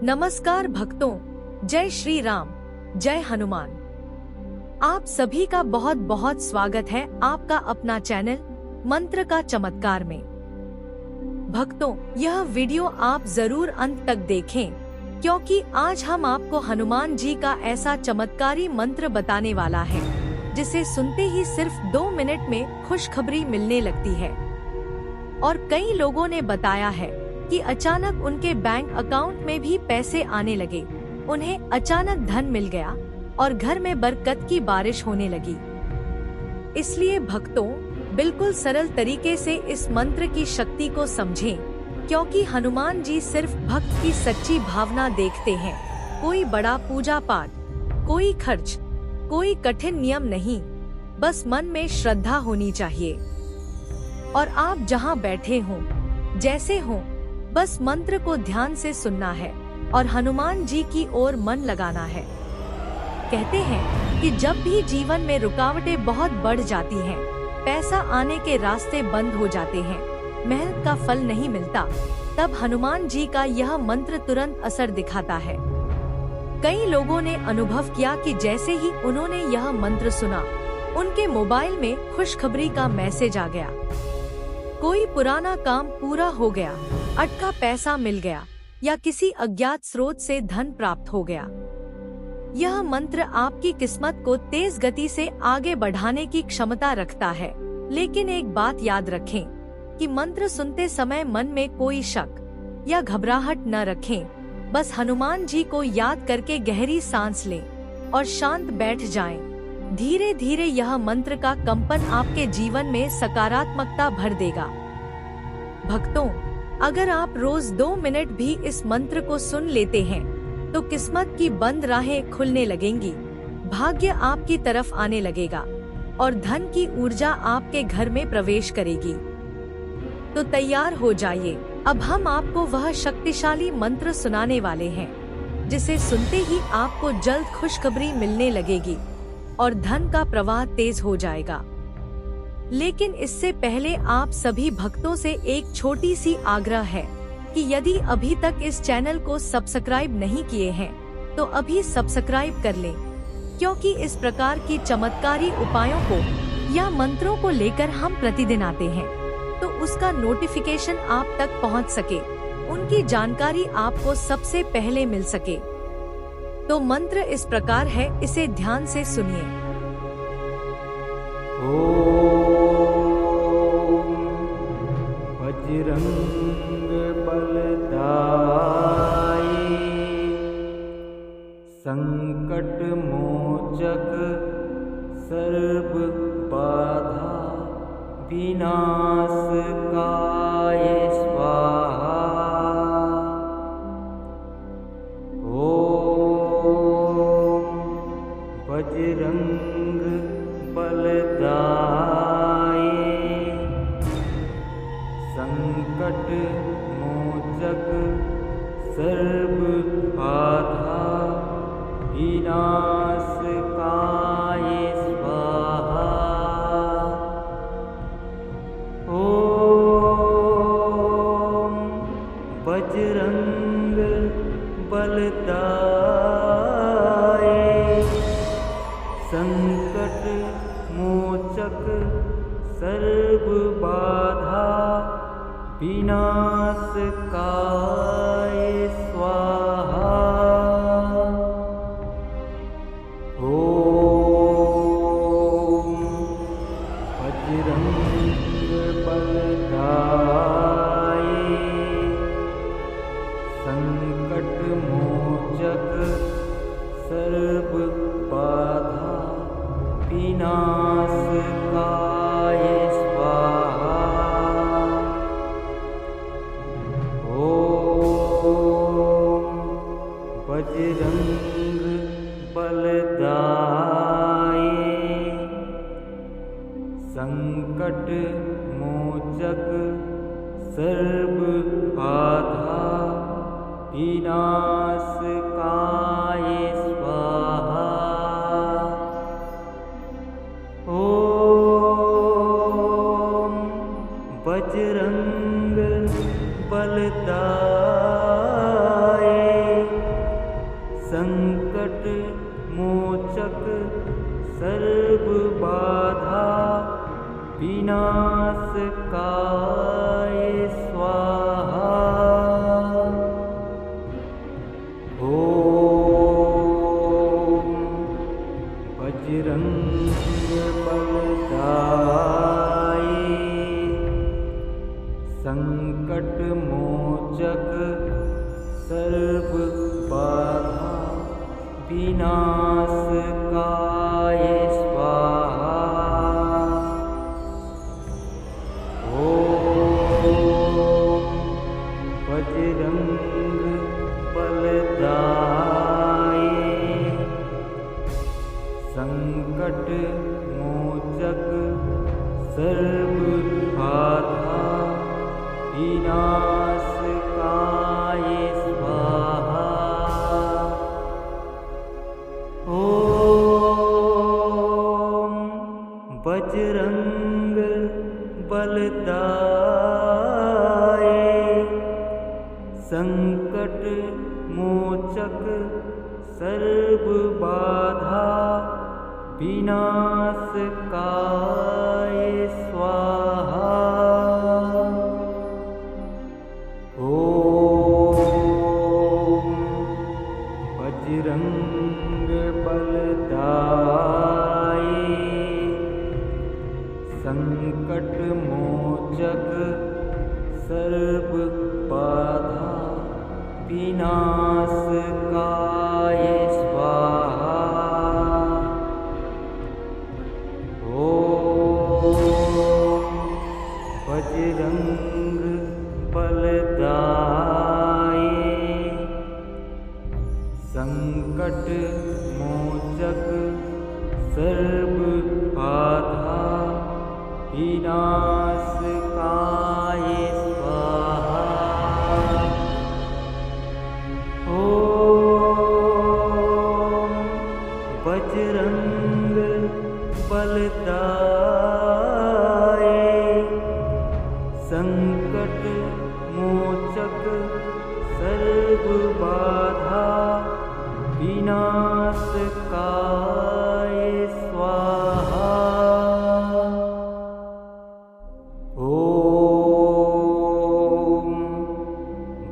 नमस्कार भक्तों, जय श्री राम, जय हनुमान। आप सभी का बहुत बहुत स्वागत है आपका अपना चैनल मंत्र का चमत्कार में। भक्तों, यह वीडियो आप जरूर अंत तक देखें, क्योंकि आज हम आपको हनुमान जी का ऐसा चमत्कारी मंत्र बताने वाला है जिसे सुनते ही सिर्फ 2 मिनट में खुशखबरी मिलने लगती है। और कई लोगों ने बताया है कि अचानक उनके बैंक अकाउंट में भी पैसे आने लगे, उन्हें अचानक धन मिल गया और घर में बरकत की बारिश होने लगी। इसलिए भक्तों, बिल्कुल सरल तरीके से इस मंत्र की शक्ति को समझें, क्योंकि हनुमान जी सिर्फ भक्त की सच्ची भावना देखते हैं। कोई बड़ा पूजा पाठ, कोई खर्च, कोई कठिन नियम नहीं, बस मन में श्रद्धा होनी चाहिए। और आप जहां बैठे हों, जैसे हों, बस मंत्र को ध्यान से सुनना है और हनुमान जी की ओर मन लगाना है। कहते हैं कि जब भी जीवन में रुकावटें बहुत बढ़ जाती हैं, पैसा आने के रास्ते बंद हो जाते हैं, मेहनत का फल नहीं मिलता, तब हनुमान जी का यह मंत्र तुरंत असर दिखाता है। कई लोगों ने अनुभव किया कि जैसे ही उन्होंने यह मंत्र सुना, उनके मोबाइल में खुशखबरी का मैसेज आ गया। कोई पुराना काम पूरा हो गया, अटका पैसा मिल गया या किसी अज्ञात स्रोत से धन प्राप्त हो गया। यह मंत्र आपकी किस्मत को तेज गति से आगे बढ़ाने की क्षमता रखता है। लेकिन एक बात याद रखें कि मंत्र सुनते समय मन में कोई शक या घबराहट न रखें। बस हनुमान जी को याद करके गहरी सांस लें और शांत बैठ जाएं। धीरे धीरे यह मंत्र का कंपन आपके जीवन में सकारात्मकता भर देगा। भक्तों, अगर आप रोज 2 मिनट भी इस मंत्र को सुन लेते हैं, तो किस्मत की बंद राहें खुलने लगेंगी, भाग्य आपकी तरफ आने लगेगा और धन की ऊर्जा आपके घर में प्रवेश करेगी। तो तैयार हो जाइए, अब हम आपको वह शक्तिशाली मंत्र सुनाने वाले हैं जिसे सुनते ही आपको जल्द खुशखबरी मिलने लगेगी और धन का प्रवाह तेज हो जाएगा। लेकिन इससे पहले आप सभी भक्तों से एक छोटी सी आग्रह है कि यदि अभी तक इस चैनल को सब्सक्राइब नहीं किए हैं, तो अभी सब्सक्राइब कर लें, क्योंकि इस प्रकार की चमत्कारी उपायों को या मंत्रों को लेकर हम प्रतिदिन आते हैं, तो उसका नोटिफिकेशन आप तक पहुंच सके, उनकी जानकारी आपको सबसे पहले मिल सके। तो मंत्र इस प्रकार है, इसे ध्यान से सुनिए। ओम बजरंग बलदाई संकट मोचक सर्व बाधा विनाशकाय स्वाहा। बजरंग बलदाई संकट मोचक सर्व बाधा विनाशकाय स्वाहा। ओम बजरंग बलदाई संकट मोचक सर्व बाधा विनाशकाय स्वाहा। ओम बजरंग बलदाई संकट मोचक सर्व बाधा विनाशकाय स्वाहा। ओम बजरंग बलदाई संकट मोचक सर्व बाधा विनाशकाय स्वाहा। ओम बजरंग बलदाई संकट मोचक सर्व बाधा विनाशकाय स्वाहा। ओम बजरंग बलदाय संकट मोचक सर्व बाधा विनाशकाय स्वाहा। ओम बजरंग बलदाय संकट मोचक सर्व बाधा विनाशकाय स्वाहा। ओम बजरंग बलदाय संकट मोचक सर्व बाधा विनाशकाय स्वाहा। ओम बजरंग बलदाय संकट मोचक सर्व बाधा विनाशकाय स्वाहा। ओम बजरंग बलदाय संकट मोचक सर्व बाधा विनाशकाय स्वाहा। ओम बजरंग बलदाय संकट मोचक सर्व बाधा विनाशकाय स्वाहा। ओम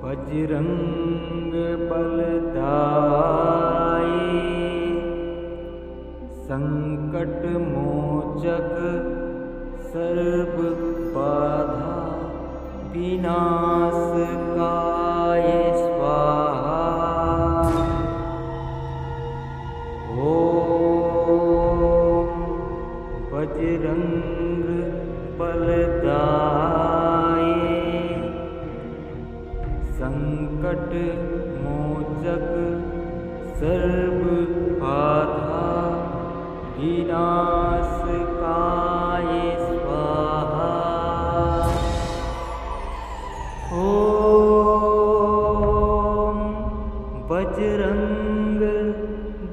बजरंग बलदाय संकट मोचक सर्व बाधा विनाशकाय स्वाहा। ओम बजरंग बलदाय संकट मोचक सर्व बाधा विनाशकाय स्वाहा। ओम बजरंग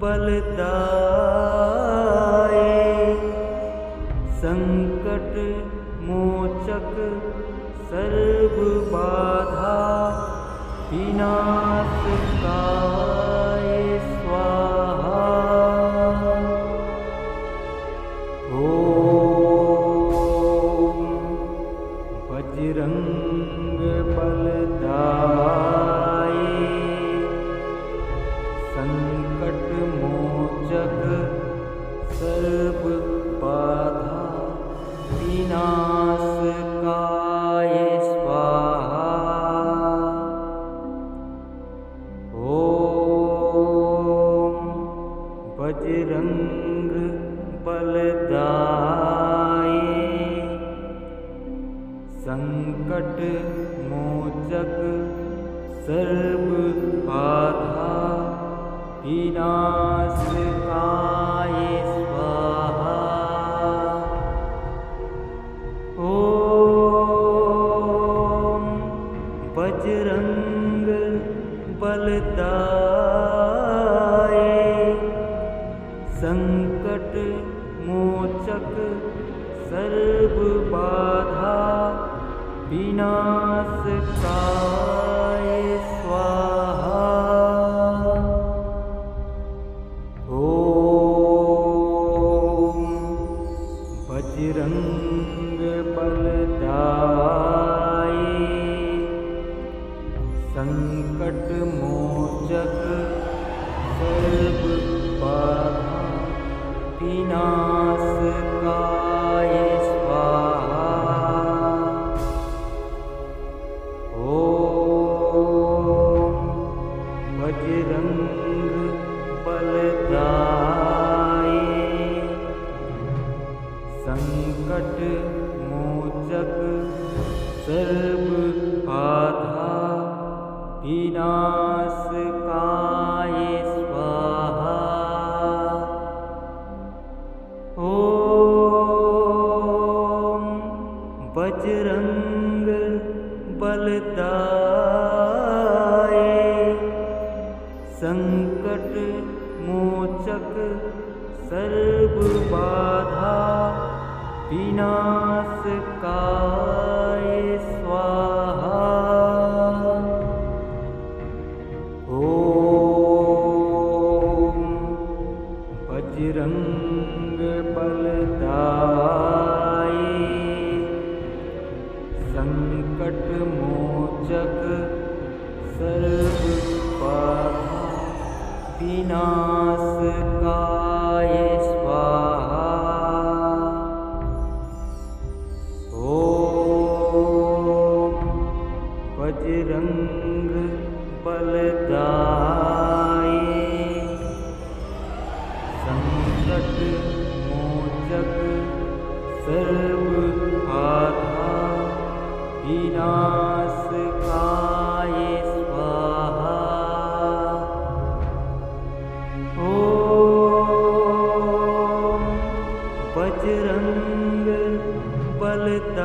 बलदाय संकट मोचक सर्व बाधा विनाशकाय स्वाहा। ओम बजरंग बलदाय संकट मोचक सर्व बाधा विनाशकाय स्वाहा। ओम बजरंग बलदाय संकट मोचक सर्व बाधा विनाशकाय स्वाहा। ओम बजरंग बलदाय संकट मोचक सर्व बाधा विनाशकाय स्वाहा। विनाशकाय स्वाहा। ॐ बजरंग बलदाय संकट मोचक सर्व बाधा विनाशकाय स्वाहा। ॐ बजरंग बलदाय संकट मोचक सर्व बाधा विनाशकाय स्वाहा। ॐ बजरंग बलदाय संकट मोचक सर्व बाधा विनाशकाय स्वाहा। ॐ बजरंग बलदाय संकट मोचक सर्व बाधा विनाशकाय स्वाहा। ॐ बजरंग बलदाय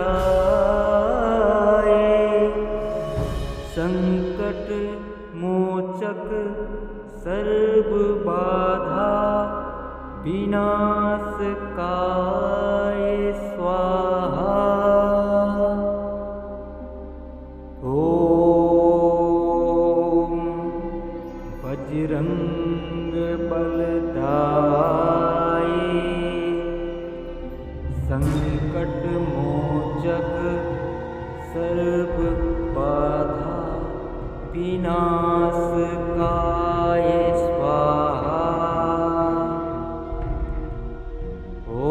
संकट मोचक सर्व बाधा विनाशकाय स्वाहा। ॐ बजरंग बलदाय संकट मोचक सर्व बाधा विनाशकाय स्वाहा। ॐ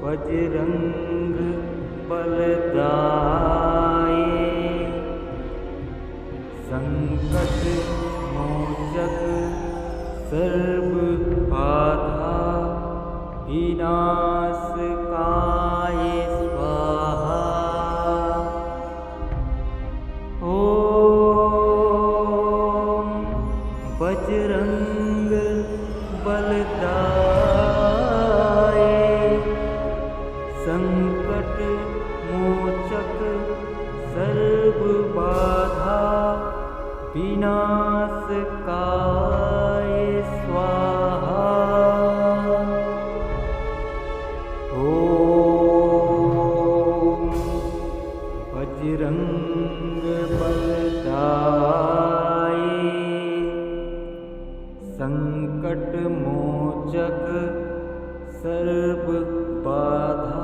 बजरंग बलदाय संकट मोचक सर्व बाधा विनाशकाय स्वाहा। ॐ बजरंग बलदाय संकट मोचक सर्व बाधा विनाशकाय स्वाहा। ॐ बजरंग बलदाय संकट मोचक सर्व बाधा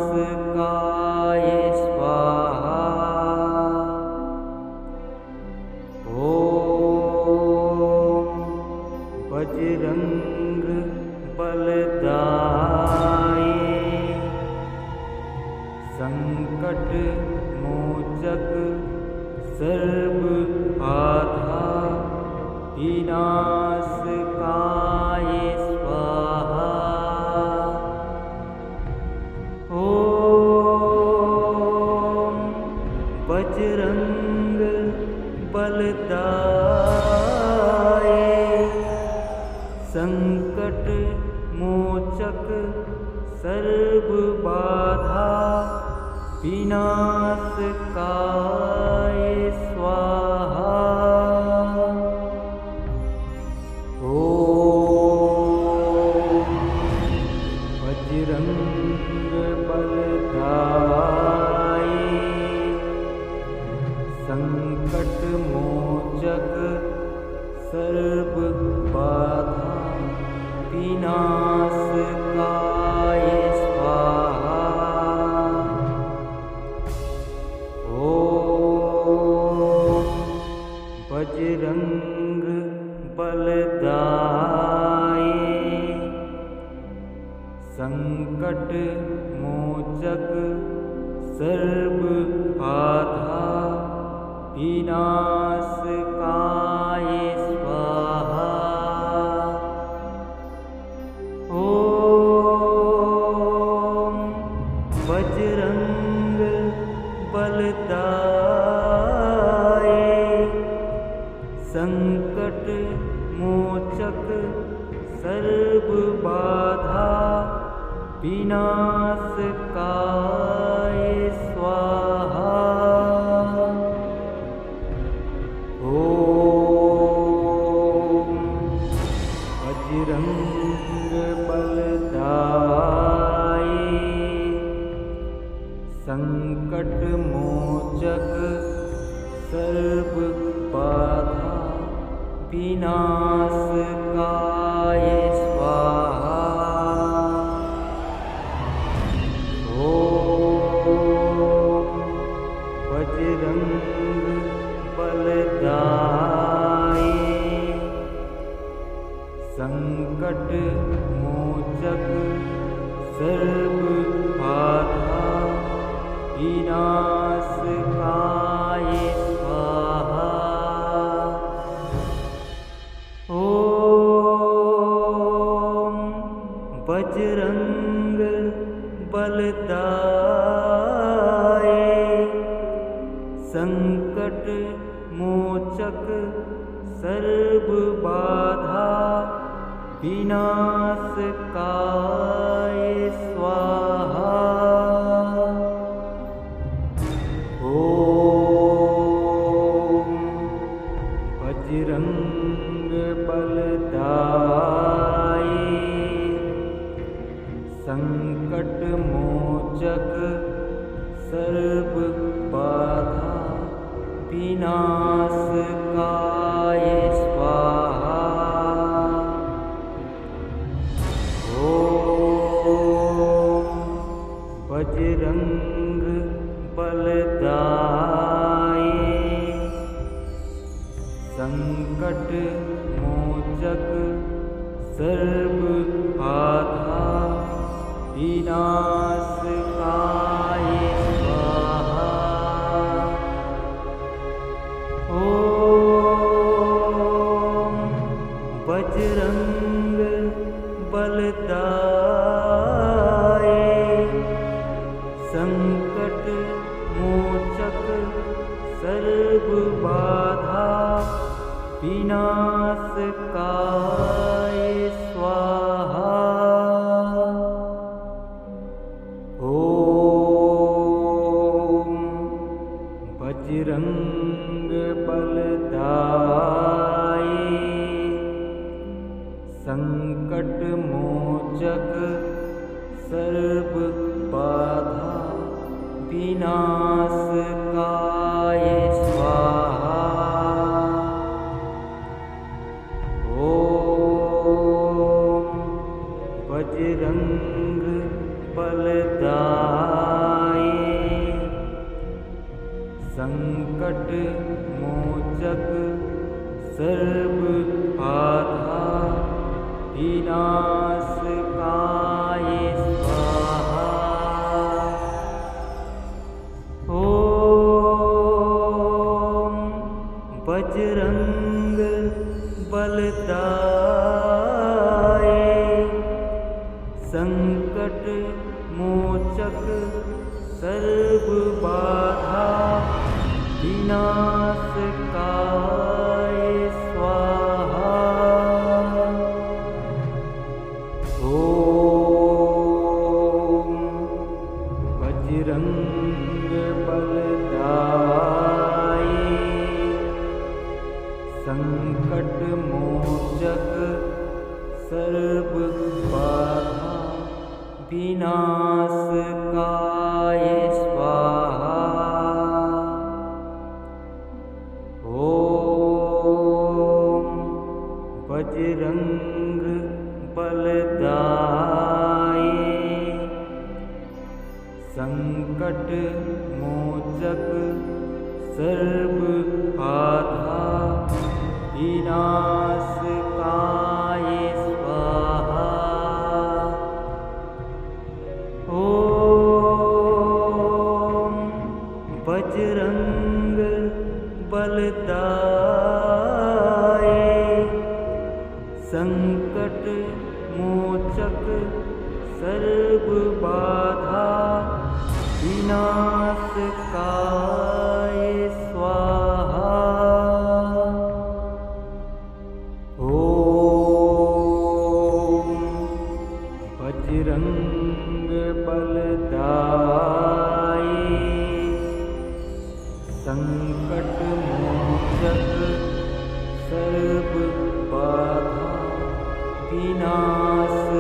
विनाशकाय स्वाहा। ॐ बजरंग बलदाय संकट मोचक सर्व बाधा विनाशकाय स्वाहा। ॐ बजरंग बलदाय संकट मोचक सर्व बाधा विनाशकाय स्वाहा। ॐ बजरंग बलदाय संकट मोचक सर्व बाधा विनाशकाय स्वाहा। ॐ बजरंग बलदाए संकट मोचक सर्व बाधा विनाशकाय स्वाहा। ओम बजरंग बलदाए संकट मोचक सर्व बाधा विनाशकाय स्वाहा। ओम बजरंग बलदाए संकट मोचक सर्व बाधा विनाशकाय स्वाहा। ओम बजरंग बलदाए संकट मोचक सर्व बाधा विनाशकाय स्वाहा। ओम बजरंग बलदाए संकट मोचक सर्व बाधा विनाशकाय स्वाहा। ओम बजरंग बलदाए संकट मोचक सर्व बाधा विनाशकाय स्वाहा। ओम बजरंग बलदाए संकट मोचक सर्व बाधा विनाशकाय स्वाहा। ओम बजरंग बलदाए संकट मोचक सर्व बाधा विनाशकाय स्वाहा। ओम बजरंग बलदाए संकट मोचक सर्व बाधा विनाशकाय स्वाहा। ओम बजरंग बलदाए संकट मोचक सर्व बाधा विनाशकाय स्वाहा। ओम बजरंग बलदाए संकट मोचक सर्व बाधा विनाशकाय स्वाहा। ओम बजरंग बलदाए संकट मोचक सर्व बाधा विनाशकाय स्वाहा। ओम बजरंग बलदाए संकट मोचक सर्व बाधा विनाश संकट मोचक सर्व बाधा विनाशकाय स्वाहा। ओम बजरंग बलदाय संकट मोचक सर्व बाधा विनाशकाय